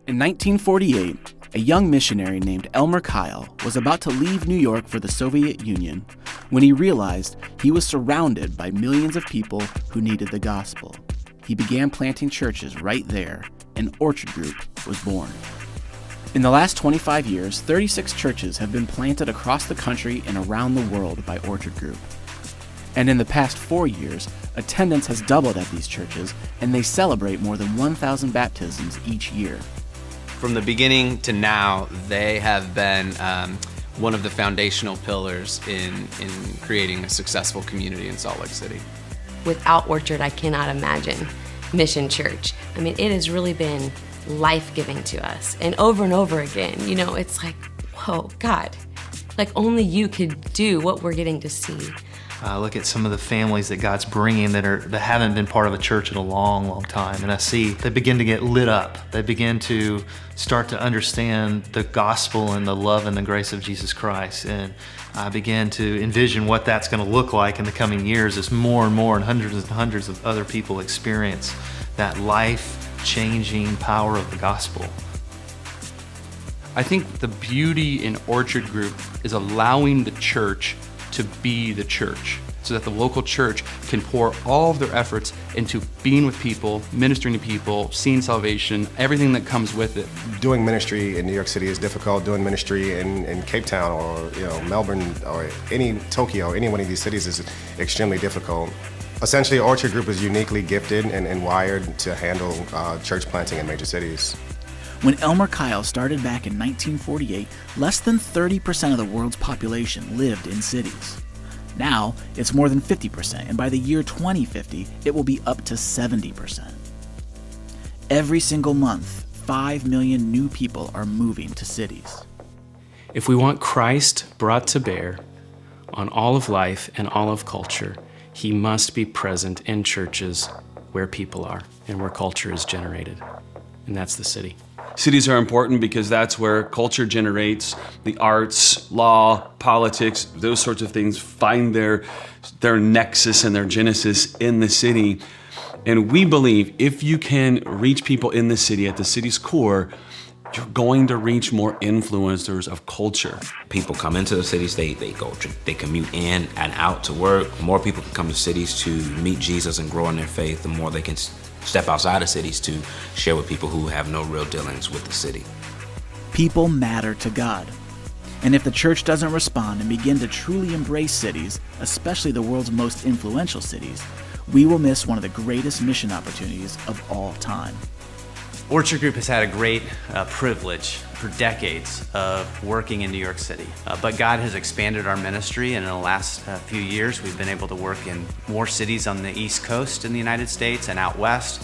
In 1948, a young missionary named Elmer Kyle was about to leave New York for the Soviet Union when he realized he was surrounded by millions of people who needed the gospel. He began planting churches right there, and Orchard Group was born. In the last 25 years, 36 churches have been planted across the country and around the world by Orchard Group. And in the past 4 years, attendance has doubled at these churches, and they celebrate more than 1,000 baptisms each year. From the beginning to now, they have been one of the foundational pillars in creating a successful community in Salt Lake City. Without Orchard, I cannot imagine Mission Church. I mean, it has really been life-giving to us. And over again, it's like, whoa, God, like only you could do what we're getting to see. Look at some of the families that God's bringing that haven't been part of a church in a long, long time. And I see they begin to get lit up. They begin to start to understand the gospel and the love and the grace of Jesus Christ. And I begin to envision what that's going to look like in the coming years as more and more and hundreds of other people experience that life-changing power of the gospel. I think the beauty in Orchard Group is allowing the church to be the church, so that the local church can pour all of their efforts into being with people, ministering to people, seeing salvation, everything that comes with it. Doing ministry in New York City is difficult. Doing ministry in Cape Town or Melbourne or Tokyo, any one of these cities is extremely difficult. Essentially, Orchard Group is uniquely gifted and wired to handle church planting in major cities. When Elmer Kyle started back in 1948, less than 30% of the world's population lived in cities. Now, it's more than 50%, and by the year 2050, it will be up to 70%. Every single month, 5 million new people are moving to cities. If we want Christ brought to bear on all of life and all of culture, he must be present in churches where people are and where culture is generated, and that's the city. Cities are important because that's where culture generates. The arts, law, politics, those sorts of things find their nexus and their genesis in the city. And we believe if you can reach people in the city, at the city's core, you're going to reach more influencers of culture. People come into the cities, they commute in and out to work. More people can come to cities to meet Jesus and grow in their faith, the more they can step outside of cities to share with people who have no real dealings with the city. People matter to God. And if the church doesn't respond and begin to truly embrace cities, especially the world's most influential cities, we will miss one of the greatest mission opportunities of all time. Orchard Group has had a great privilege for decades of working in New York City. But God has expanded our ministry, and in the last few years, we've been able to work in more cities on the East Coast in the United States and out west.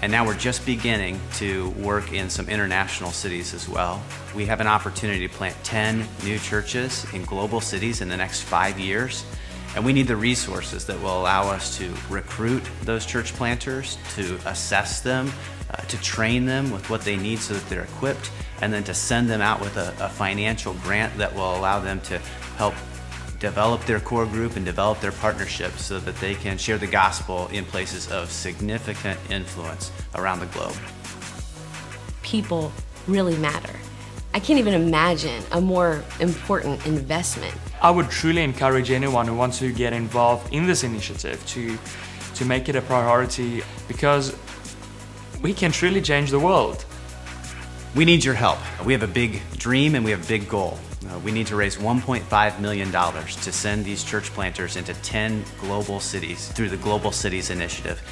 And now we're just beginning to work in some international cities as well. We have an opportunity to plant 10 new churches in global cities in the next 5 years. And we need the resources that will allow us to recruit those church planters, to assess them, to train them with what they need so that they're equipped, and then to send them out with a financial grant that will allow them to help develop their core group and develop their partnerships so that they can share the gospel in places of significant influence around the globe. People really matter. I can't even imagine a more important investment. I would truly encourage anyone who wants to get involved in this initiative to make it a priority, because we can truly change the world. We need your help. We have a big dream and we have a big goal. We need to raise $1.5 million to send these church planters into 10 global cities through the Global Cities Initiative.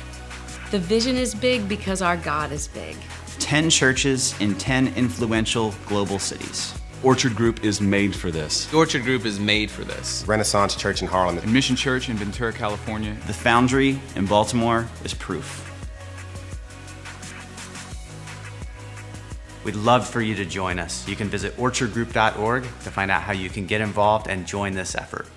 The vision is big because our God is big. 10 churches in 10 influential global cities. Orchard Group is made for this. Orchard Group is made for this. Renaissance Church in Harlem. And Mission Church in Ventura, California. The Foundry in Baltimore is proof. We'd love for you to join us. You can visit orchardgroup.org to find out how you can get involved and join this effort.